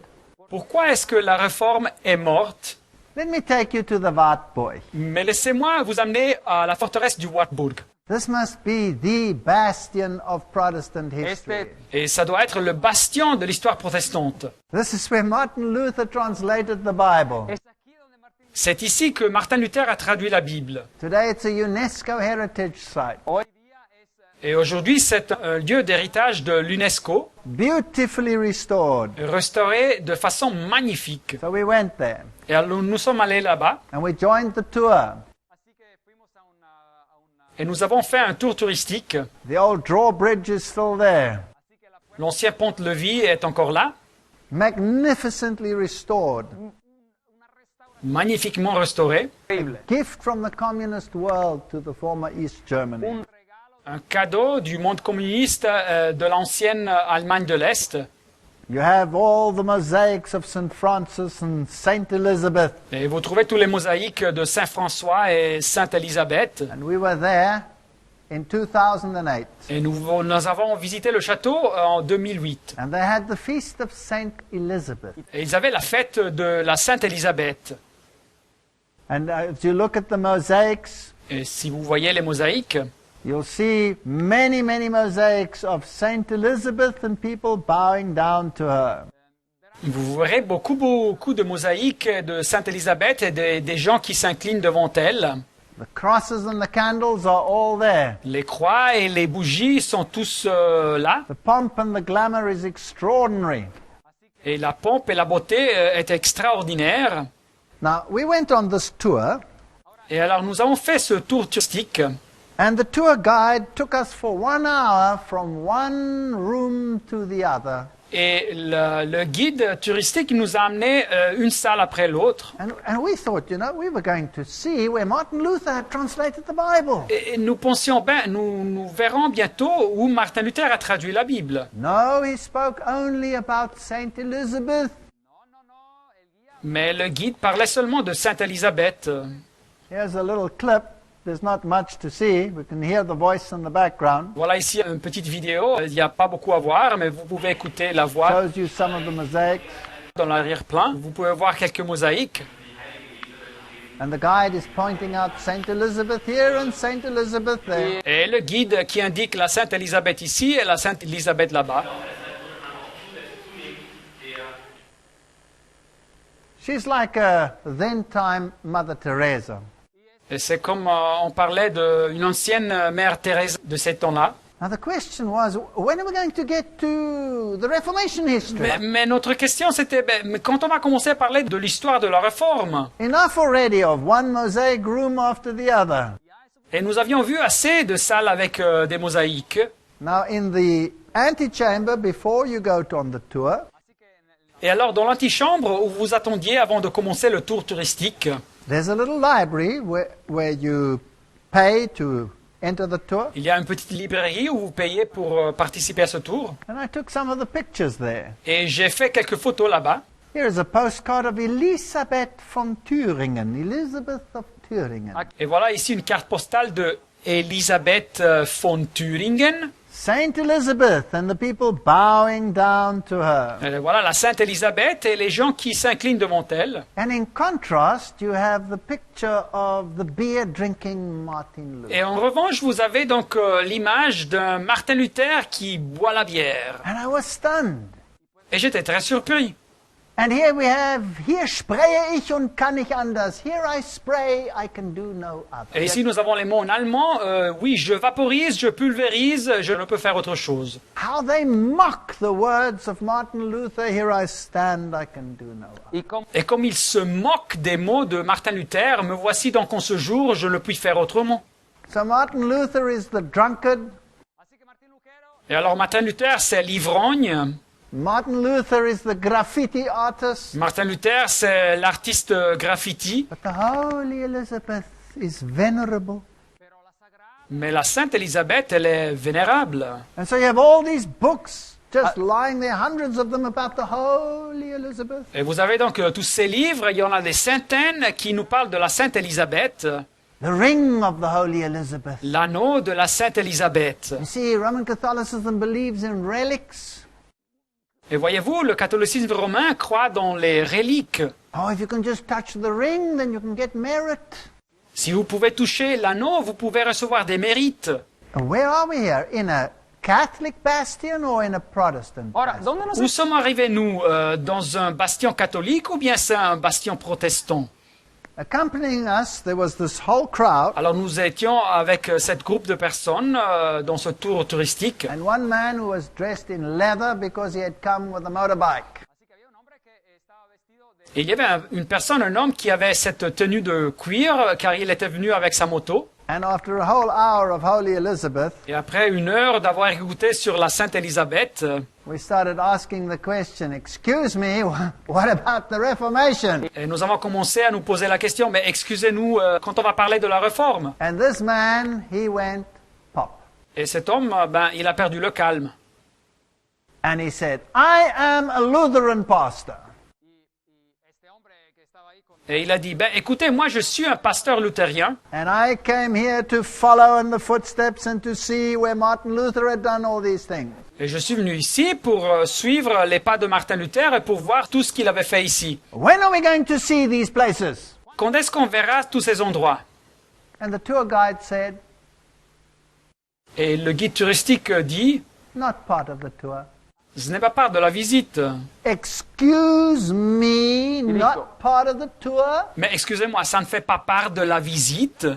Pourquoi est-ce que la réforme est morte? Let me take you to the Wartburg. Mais laissez-moi vous amener à la forteresse du Wartburg. This must be the bastion of Protestant history. Et ça doit être le bastion de l'histoire protestante. This is where Martin Luther translated the Bible. es aquí donde Martín C'est ici que Martin Luther a traduit la Bible. Today it's a UNESCO heritage site. hoy día es Et aujourd'hui, c'est un lieu d'héritage de l'UNESCO, Beautifully restored. restauré de façon magnifique. So we went there Et alors, nous sommes allés là-bas and we joined the tour. así que fuimos a una et nous avons fait un tour touristique. The old drawbridge is still there, así que la L'ancien pont-levis est encore là, magnificently restored. magnifiquement restauré. Gift from the communist world to the former East Germany. Un cadeau du monde communiste de l'ancienne Allemagne de l'Est. You have all the mosaics of St. Francis and St. Elizabeth. Et vous trouvez tous les mosaïques de Saint-François et Sainte-Élisabeth. And we were there in 2008. Et nous avons visité le château en 2008. And they had the feast of St. Elizabeth. Et ils avaient la fête de la Sainte-Élisabeth. And as you look at the mosaics, Et si vous voyez les mosaïques, you'll see many, many mosaics of St. Elizabeth and people bowing down to her. vous verrez beaucoup de mosaïques de Sainte-Élisabeth et des gens qui s'inclinent devant elle. The crosses and the candles are all there. Les croix et les bougies sont tous là. The pomp and the glamour is extraordinary. Et la pompe et la beauté est extraordinaire. Now, we went on this tour, Et alors nous avons fait ce tour touristique. and the tour guide took us for 1 hour from one room to the other. Et le guide touristique nous a amené une salle après l'autre. And we thought, we were going to see where Martin Luther had translated the Bible. Et nous pensions, nous verrons bientôt où Martin Luther a traduit la Bible. No, he spoke only about St. Elizabeth. Mais le guide parlait seulement de Sainte-Élisabeth. Here's a little clip. There's not much to see. We can hear the voice in the background. Voilà ici une petite vidéo. Il n'y a pas beaucoup à voir, mais vous pouvez écouter la voix Shows you some of the mosaics. dans l'arrière-plan. Vous pouvez voir quelques mosaïques. And the guide is pointing out St. Elizabeth here and St. Elizabeth there. Et le guide qui indique la Sainte-Élisabeth ici et la Sainte-Élisabeth là-bas. She's like a then-time Mother Teresa. Et c'est comme on parlait d'une ancienne mère Thérèse de ces temps-là. Now the question was, when are we going to get to the Reformation history? Mais notre question c'était, mais quand on va commencer à parler de l'histoire de la Réforme, Enough already of one mosaic room after the other. et nous avions vu assez de salles avec des mosaïques. Now in the antechamber, before you go on the tour, Et alors dans l'antichambre où vous attendiez avant de commencer le tour touristique, There's a little library where you pay to enter the tour. Il y a une petite librairie où vous payez pour participer à ce tour. And I took some of the pictures there. Et j'ai fait quelques photos là-bas. Here is a postcard of Elisabeth von Thüringen, Elizabeth of Thüringen. Et voilà ici une carte postale de Elisabeth von Thüringen. Saint Elizabeth and the people bowing down to her. Et voilà la Sainte Élisabeth et les gens qui s'inclinent devant elle. And in contrast, you have the picture of the beer-drinking Martin Luther. Et en revanche, vous avez donc l'image d'un Martin Luther qui boit la bière. And I was stunned. Et j'étais très surpris. And here we have, hier spreche ich und kann nicht anders. Here I spray, I can do no other. Et ici, nous avons les mots en allemand. Oui, je vaporise, je pulvérise, je ne peux faire autre chose. How they mock the words of Martin Luther. Here I stand, I can do no other. Y como Et comme ils se moquent des mots de Martin Luther, me voici donc en ce jour, je ne puis faire autrement. So Martin Luther is the drunkard. así que Martín Lutero Et alors, Martin Luther, c'est l'ivrogne. Martin Luther is the graffiti artist. Martin Luther, c'est l'artiste graffiti. But the Holy Elizabeth is venerable. pero la sagrada Mais la Sainte Élisabeth, elle est vénérable. And so you have all these books just lying there, hundreds of them about the Holy Elizabeth. Et vous avez donc tous ces livres, il y en a des centaines qui nous parlent de la Sainte Élisabeth, The ring of the Holy Elizabeth. l'anneau de la Sainte Élisabeth. You see, Roman Catholicism believes in relics. Et voyez-vous, le catholicisme romain croit dans les reliques. Oh, if you can just touch the ring, then you can get merit. Si vous pouvez toucher l'anneau, vous pouvez recevoir des mérites. Where are we here? In a Catholic bastion or in a Protestant ahora bastion? dónde nos Où sommes arrivés, nous, dans un bastion catholique ou bien c'est un bastion protestant? Accompanying us, there was this whole crowd, Alors nous étions avec cette groupe de personnes dans ce tour touristique. and one man who was dressed in leather because he had come with a motorbike. así que había un hombre que estaba vestido de Et il y avait une personne, un homme qui avait cette tenue de cuir car il était venu avec sa moto. And after a whole hour of Holy Elizabeth, Et après une heure d'avoir écouté sur la Sainte Élisabeth, we started asking the question, excuse me, what about the Reformation? et nous avons commencé à nous poser la question, mais excusez-nous, quand on va parler de la réforme. And this man, he went pop. Et cet homme, il a perdu le calme. And he said, I am a Lutheran pastor. y este hombre que estaba ahí con Et il a dit, écoutez, moi je suis un pasteur luthérien, And I came here to follow in the footsteps and to see where Martin Luther had done all these things. et je suis venu ici pour suivre les pas de Martin Luther et pour voir tout ce qu'il avait fait ici. When are we going to see these places? Quand est-ce qu'on verra tous ces endroits? And the tour guide said, Et le guide touristique dit, not part of the tour. ce n'est pas part de la visite. Excuse me, not part of the tour? Mais excusez-moi, ça ne fait pas part de la visite?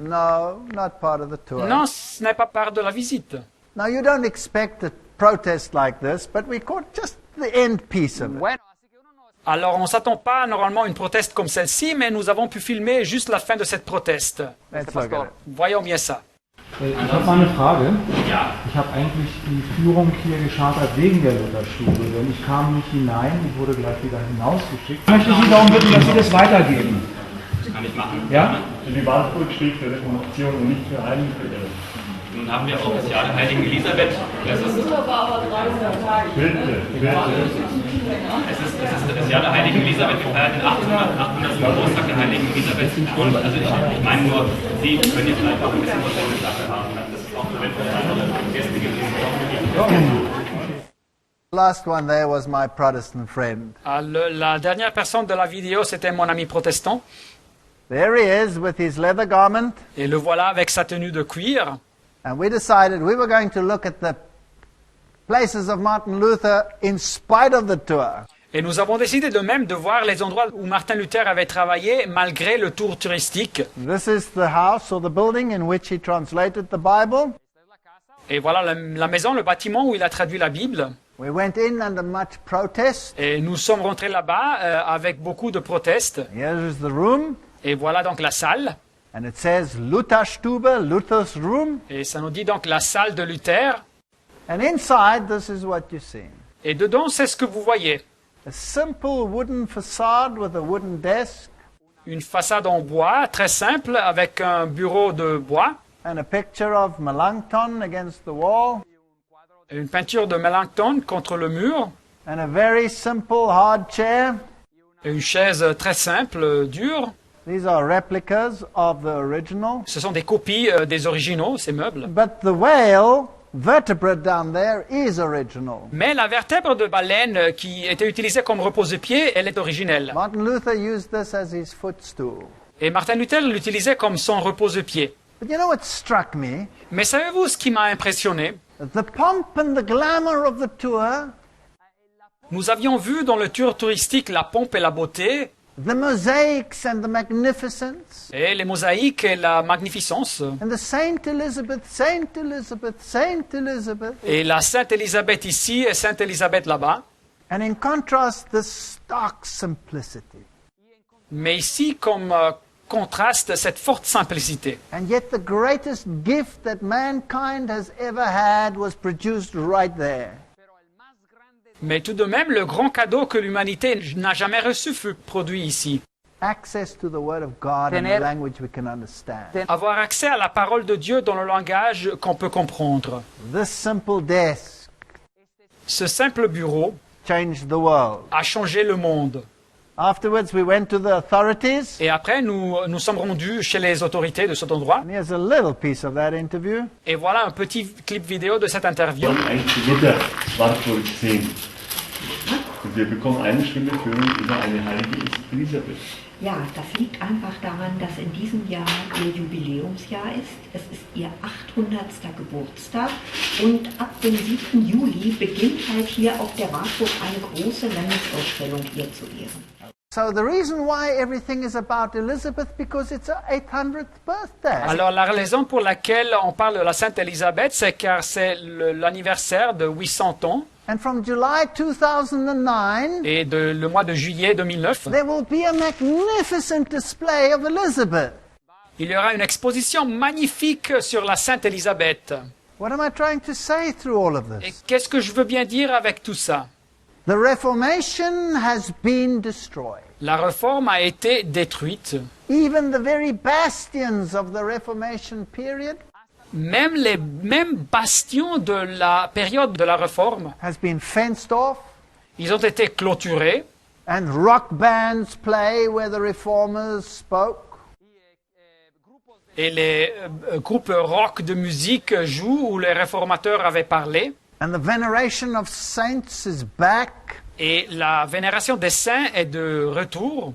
No, not part of the tour. Non, ce n'est pas part de la visite. Now you don't expect a protest like this, but we caught just the end piece of it. bueno así que uno no Alors on ne s'attend pas normalement à une proteste comme celle-ci, mais nous avons pu filmer juste la fin de cette proteste. Let's look at it. Voyons bien ça. Ich habe mal eine Frage. Ich habe eigentlich die Führung hier geschartert wegen der Lutherschule, denn ich kam nicht hinein, ich wurde gleich wieder hinausgeschickt. Ich möchte Sie darum bitten, dass Sie das weitergeben. Kann ich machen. Ja? Die Warburg steht für Reformation und nicht für Heiligenverehrung. Nun haben wir auch das Jahr der Heiligen Elisabeth. Es ist Bitte, bitte. es ist das Jahr der Heiligen Elisabeth. Wir feiern den 800. Geburtstag der Heiligen Elisabeth. Und also ich meine nur, Sie können jetzt vielleicht auch ein bisschen Verständnis dafür haben, dass es auch für Gäste gibt, Last one there was my Protestant friend. La dernière personne de la vidéo, c'était mon ami protestant. There he is with his leather garment. Et le voilà avec sa tenue de cuir. And we decided we were going to look at the places of Martin Luther in spite of the tour. Et nous avons décidé de même de voir les endroits où Martin Luther avait travaillé malgré le tour touristique. This is the house or the building in which he translated the Bible. Et voilà la maison, le bâtiment où il a traduit la Bible. We went in under much protest. Et nous sommes rentrés là-bas avec beaucoup de protestes. Here is the room. Et voilà donc la salle. And it says Lutherstube, Luther's room. Et ça nous dit donc la salle de Luther. And inside, this is what you see. Et dedans, c'est ce que vous voyez. A simple wooden facade with a wooden desk. une façade en bois très simple avec un bureau de bois, and a picture of Melanchthon against the wall, une peinture de Melanchthon contre le mur, and a very simple hard chair. une chaise très simple, dure. These are replicas of the original. Ce sont des copies des originaux, ces meubles. But the whale vertebrate down there is original. Mais la vertèbre de baleine qui était utilisée comme repose-pied, elle est originelle. Martin Luther used this as his footstool. Et Martin Luther l'utilisait comme son repose-pied. But you know what struck me? Mais savez-vous ce qui m'a impressionné? The pomp and the glamour of the tour, Nous avions vu dans le tour touristique la pompe et la beauté, the mosaics and the magnificence, et les mosaïques et la magnificence, and the Saint Elizabeth, Saint Elizabeth, Saint Elizabeth. et la Sainte Élisabeth ici et Sainte Élisabeth là-bas. And in contrast, the stark simplicity. Mais ici, comme contraste, cette forte simplicité. And yet the greatest gift that mankind has ever had was produced right there. Mais tout de même, le grand cadeau que l'humanité n'a jamais reçu fut produit ici. Access to the Word of God in a Tener- language we can understand. Avoir accès à la parole de Dieu dans le langage qu'on peut comprendre. This simple desk Ce simple bureau changed the world. a changé le monde. Afterwards, we went to the authorities. Et après, nous sommes rendus chez les autorités de cet endroit. And here's a little piece of that interview. Et voilà un petit clip vidéo de cette interview. Eigentlich die Mutter war wohl 10. Und wir bekommen eine Stunde Führung über eine heilige Elisabeth. Ja, das liegt einfach daran, dass in diesem Jahr ihr Jubiläumsjahr ist. Es ist ihr 800. Geburtstag und ab dem 7. Juli beginnt halt hier auf der Wartburg eine große Landesausstellung ihr zu Ehren. So the reason why everything is about Elizabeth, because it's her 800th birthday. Alors la raison pour laquelle on parle de la Sainte Élisabeth, c'est car c'est l'anniversaire de 800 ans. And from July 2009, Et le mois de juillet 2009, there will be a magnificent display of Elizabeth. il y aura une exposition magnifique sur la Sainte Élisabeth. What am I trying to say through all of Et this? qu'est-ce que je veux bien dire avec tout ça? The Reformation has been destroyed. La réforme a été détruite. Even the very bastions of the Reformation period Même les mêmes bastions de la période de la réforme, has been fenced off, ils ont été clôturés. and rock bands play where the reformers spoke. Et les groupes rock de musique jouent où les réformateurs avaient parlé. And the veneration of saints is back. Et la vénération des saints est de retour.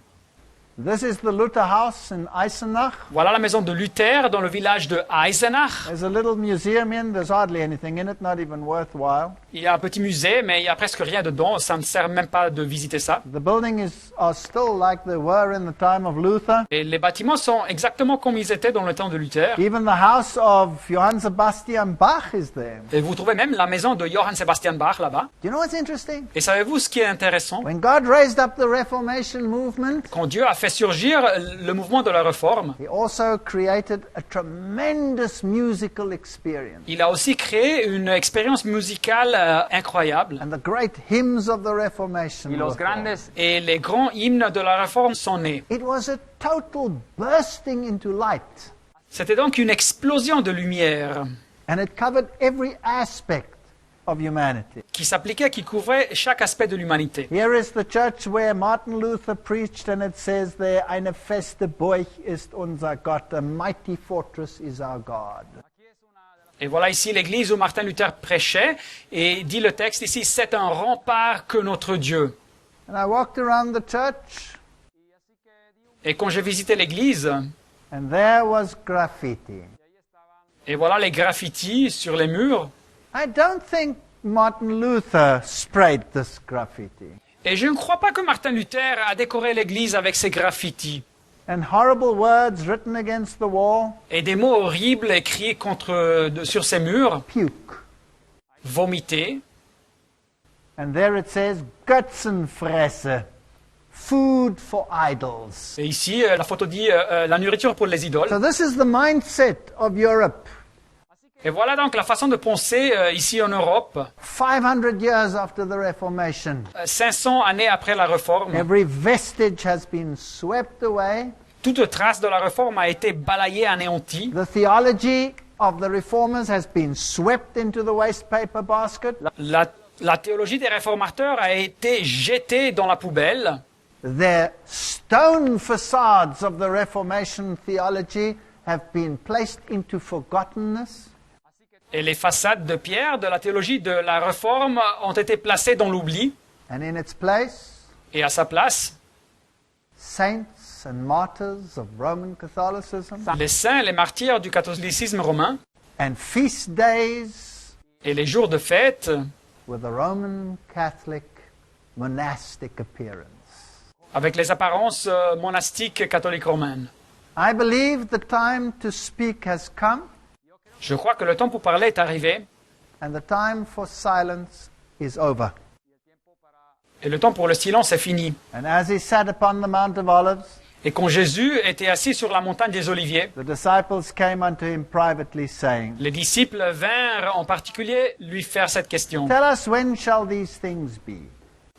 This is the Luther House in Eisenach. Voilà la maison de Luther dans le village de Eisenach. There's a little museum in. There's hardly anything in it, not even worthwhile. Il y a un petit musée, mais il n'y a presque rien dedans. Ça ne sert même pas de visiter ça. The buildings are still like they were in the time of Luther. Et les bâtiments sont exactement comme ils étaient dans le temps de Luther. Even the house of Johann Sebastian Bach is there. Et vous trouvez même la maison de Johann Sebastian Bach là-bas. Do you know what's interesting? Et savez-vous ce qui est intéressant? When God raised up the Reformation movement, Quand Dieu a fait surgir le mouvement de la réforme, He also created a tremendous musical experience. il a aussi créé une expérience musicale incroyable. And the great hymns of the Reformation. Y were los formed. grandes Et les grands hymnes de la réforme sont nés. It was a total bursting into light. C'était donc une explosion de lumière And it covered every aspect of humanity. qui s'appliquait, qui couvrait chaque aspect de l'humanité. Here is the church where Martin Luther preached, and it says there, eine feste Burg ist unser Gott, a mighty fortress is our God. Et voilà ici l'église où Martin Luther prêchait, et dit le texte ici, c'est un rempart que notre Dieu. And I walked around the church, Et quand j'ai visité l'église, and there was graffiti. et voilà les graffitis sur les murs, I don't think Martin Luther sprayed this graffiti. et je ne crois pas que Martin Luther a décoré l'église avec ses graffitis, And horrible words written against the wall, et des mots horribles écrits sur ces murs, puke. vomités, And there it says, Götzenfresse, food for idols. et ici la photo dit la nourriture pour les idoles. So this is the mindset of Europe. Et voilà donc la façon de penser ici en Europe, 500 years after the Reformation. 500 années après la Réforme. Every vestige has been swept away. Toute trace de la Réforme a été balayée, anéantie. The theology of the reformers has been swept into the waste paper basket. La théologie des réformateurs a été jetée dans la poubelle. The stone facades of the Reformation theology have been placed into forgottenness. Et les façades de pierre de la théologie de la Réforme ont été placées dans l'oubli. And in its place, Et à sa place, saints and martyrs of Roman Catholicism les saints, les martyrs du catholicisme romain and feast days et les jours de fête with a Roman Catholic monastic appearance. avec les apparences monastiques catholiques romaines. I believe the time to speak has come Je crois que le temps pour parler est arrivé and the time for silence is over. et le temps pour le silence est fini. And as he sat upon the Mount of Olives, Et quand Jésus était assis sur la montagne des Oliviers, the disciples came unto him privately, saying, les disciples vinrent en particulier lui faire cette question. Tell us, when shall these things be?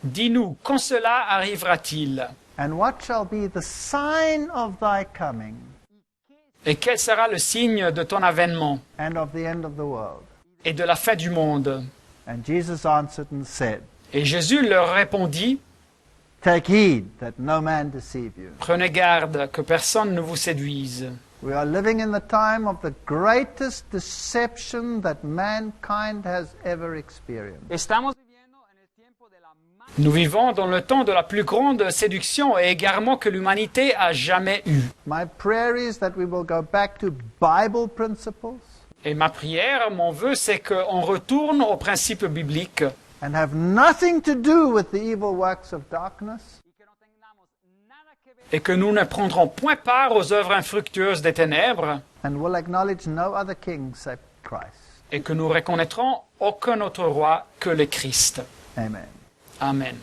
Dis-nous, quand cela arrivera-t-il? And what shall be the sign of thy coming Et quel sera le signe de ton avènement and of the end of the world? et de la fin du monde? And Jesus answered and said, Et Jésus leur répondit, Take heed that no man deceive you. prenez garde que personne ne vous séduise. We are living in the time of the greatest deception that mankind has ever experienced. Estamos viviendo en el tiempo de la más Nous vivons dans le temps de la plus grande séduction et égarement que l'humanité a jamais eu. My prayer is that we will go back to Bible principles Et ma prière, mon vœu, c'est qu'on retourne aux principes bibliques and have nothing to do with the evil works of darkness, y que no tengamos nada que ver et que nous ne prendrons point part aux œuvres infructueuses des ténèbres and will acknowledge no other king save Christ. et que nous reconnaîtrons aucun autre roi que le Christ. Amen. Amen.